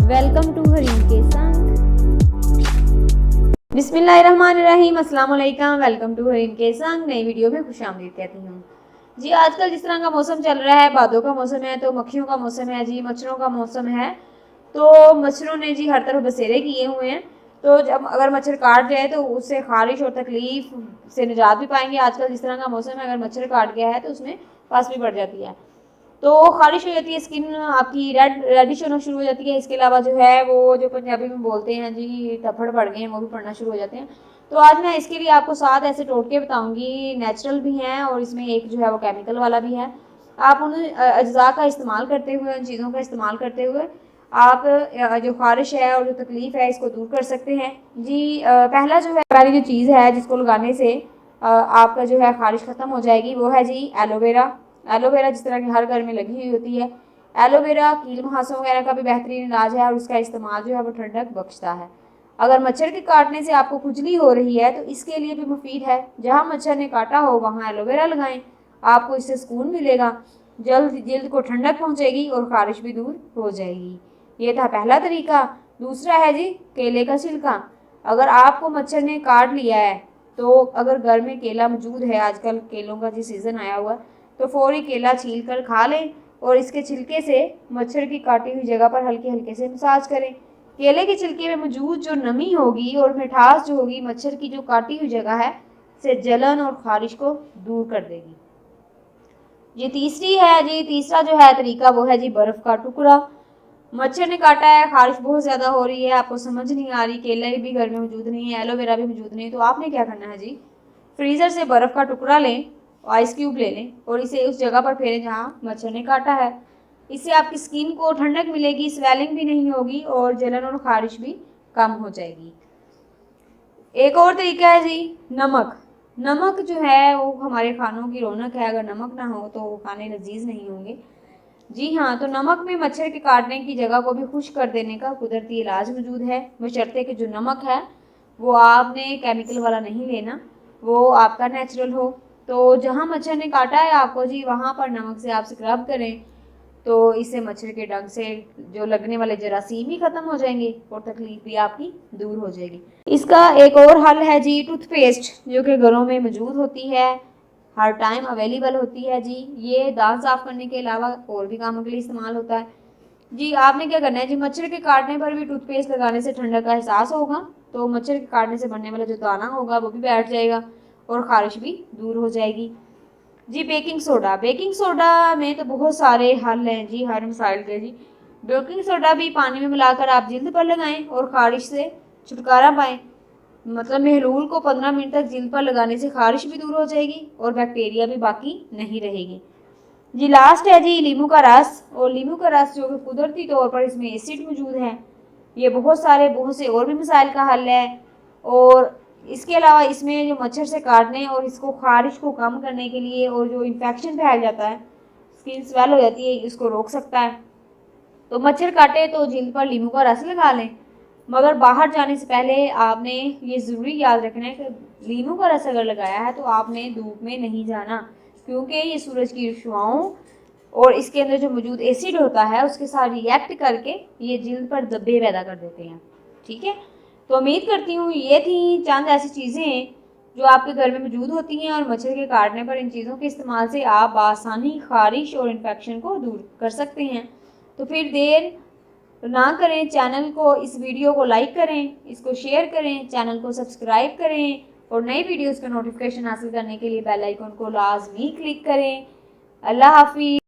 Welcome to Hareem के संग। बिस्मिल्लाहिर्रहमानिर्रहीम, अस्सलाम वालेकुम। वेलकम टू हरीम के संग। नई वीडियो में खुशामदीद कहती हूँ जी। आजकल जिस तरह का मौसम चल रहा है, बादों का मौसम है, तो मक्खियों का मौसम है जी, मच्छरों का मौसम है। तो मच्छरों ने जी हर तरफ बसेरे किए हुए हैं। तो जब अगर मच्छर काट जाए तो उससे खारिश और तकलीफ से निजात भी पाएंगे। आजकल जिस तरह का मौसम है, अगर मच्छर काट गया है तो उसमें पास भी बढ़ जाती है, तो खारिश हो जाती है, स्किन आपकी रेडिश होना शुरू हो जाती है। इसके अलावा जो है वो जो पंजाबी में बोलते हैं जी टफड़ पड़ गए हैं, वो भी पड़ना शुरू हो जाते हैं। तो आज मैं इसके लिए आपको 7 ऐसे टोटके बताऊंगी, नेचुरल भी हैं और इसमें एक जो है वो केमिकल वाला भी है। आप उन अज्जा का इस्तेमाल करते हुए, उन चीज़ों का इस्तेमाल करते हुए आप जो खारिश है और जो तकलीफ़ है इसको दूर कर सकते हैं जी। पहला जो है, पहली जो चीज़ है जिसको लगाने से आपका जो है खारिश ख़त्म हो जाएगी, वो है जी एलोवेरा। एलोवेरा जिस तरह की हर घर में लगी हुई होती है, एलोवेरा कील मुहासों वगैरह का भी बेहतरीन इलाज है और उसका इस्तेमाल जो है वो ठंडक बख्शता है। अगर मच्छर के काटने से आपको खुजली हो रही है तो इसके लिए भी मुफीद है। जहाँ मच्छर ने काटा हो वहाँ एलोवेरा लगाएं, आपको इससे सुकून मिलेगा, जल्द को ठंडक पहुँचेगी और खारिश भी दूर हो जाएगी। ये था पहला तरीका। दूसरा है जी केले का छिलका। अगर आपको मच्छर ने काट लिया है तो अगर घर में केला मौजूद है, आजकल केलों का जी सीज़न आया हुआ, तो फौरी केला छील कर खा लें और इसके छिलके से मच्छर की काटी हुई जगह पर हल्के हल्के से मसाज करें। केले के छिलके में मौजूद जो नमी होगी और मिठास जो होगी, मच्छर की जो काटी हुई जगह है से जलन और खारिश को दूर कर देगी। ये तीसरी है जी, तीसरा जो है तरीका वो है जी बर्फ़ का टुकड़ा। मच्छर ने काटा है, खारिश बहुत ज़्यादा हो रही है, आपको समझ नहीं आ रही, केले भी घर में मौजूद नहीं है, एलोवेरा भी मौजूद नहीं है, तो आपने क्या करना है जी, फ्रीज़र से बर्फ़ का टुकड़ा लें, आइस क्यूब ले लें और इसे उस जगह पर फेरें जहाँ मच्छर ने काटा है। इससे आपकी स्किन को ठंडक मिलेगी, स्वेलिंग भी नहीं होगी और जलन और खारिश भी कम हो जाएगी। एक और तरीका है जी नमक। नमक जो है वो हमारे खानों की रौनक है, अगर नमक ना हो तो वो खाने लजीज नहीं होंगे। जी हाँ, तो नमक में मच्छर के काटने की जगह को भी खुश्क कर देने का कुदरती इलाज मौजूद है, बशर्ते कि जो नमक है वो आपने केमिकल वाला नहीं लेना, वो आपका नेचुरल हो। तो जहाँ मच्छर ने काटा है आपको जी, वहाँ पर नमक से आप स्क्रब करें, तो इससे मच्छर के डंक से जो लगने वाले जरासीम भी ख़त्म हो जाएंगे और तकलीफ भी आपकी दूर हो जाएगी। इसका एक और हल है जी टूथपेस्ट, जो कि घरों में मौजूद होती है, हर टाइम अवेलेबल होती है जी। ये दांत साफ़ करने के अलावा और भी कामों के लिए इस्तेमाल होता है जी। आपने क्या करना है जी, मच्छर के काटने पर भी टूथपेस्ट लगाने से ठंडक का एहसास होगा, तो मच्छर के काटने से बनने वाला जो दाना होगा वो भी बैठ जाएगा और खारिश भी दूर हो जाएगी जी। बेकिंग सोडा, बेकिंग सोडा में तो बहुत सारे हल हैं जी हर मसाइल के जी। बेकिंग सोडा भी पानी में मिलाकर आप जिल्द पर लगाएं और खारिश से छुटकारा पाएं। मतलब महलूल को 15 मिनट तक जिल्द पर लगाने से खारिश भी दूर हो जाएगी और बैक्टीरिया भी बाकी नहीं रहेगी जी। लास्ट है जी लीमू का रस। और लीमू का रस जो कि कुदरती तौर पर इसमें एसिड मौजूद है, ये बहुत से और भी मसाइल का हल है। और इसके अलावा इसमें जो मच्छर से काटने और इसको खारिश को कम करने के लिए, और जो इन्फेक्शन फैल जाता है, स्किन स्वेल हो जाती है, इसको रोक सकता है। तो मच्छर काटे तो जिल्द पर लीमू का रस लगा लें, मगर बाहर जाने से पहले आपने ये ज़रूरी याद रखना है कि लीमू का रस अगर लगाया है तो आपने धूप में नहीं जाना, क्योंकि ये सूरज की रुशवाओं और इसके अंदर जो मौजूद एसिड होता है उसके साथ रिएक्ट करके ये जिल्द पर धब्बे पैदा कर देते हैं। ठीक है, तो उम्मीद करती हूँ ये थी चंद ऐसी चीज़ें जो आपके घर में मौजूद होती हैं और मच्छर के काटने पर इन चीज़ों के इस्तेमाल से आप आसानी खारिश और इन्फेक्शन को दूर कर सकते हैं। तो फिर देर ना करें, चैनल को, इस वीडियो को लाइक करें, इसको शेयर करें, चैनल को सब्सक्राइब करें और नई वीडियोज़ का नोटिफिकेशन हासिल करने के लिए बेल आइकन को लाजमी क्लिक करें। अल्लाह हाफिज़।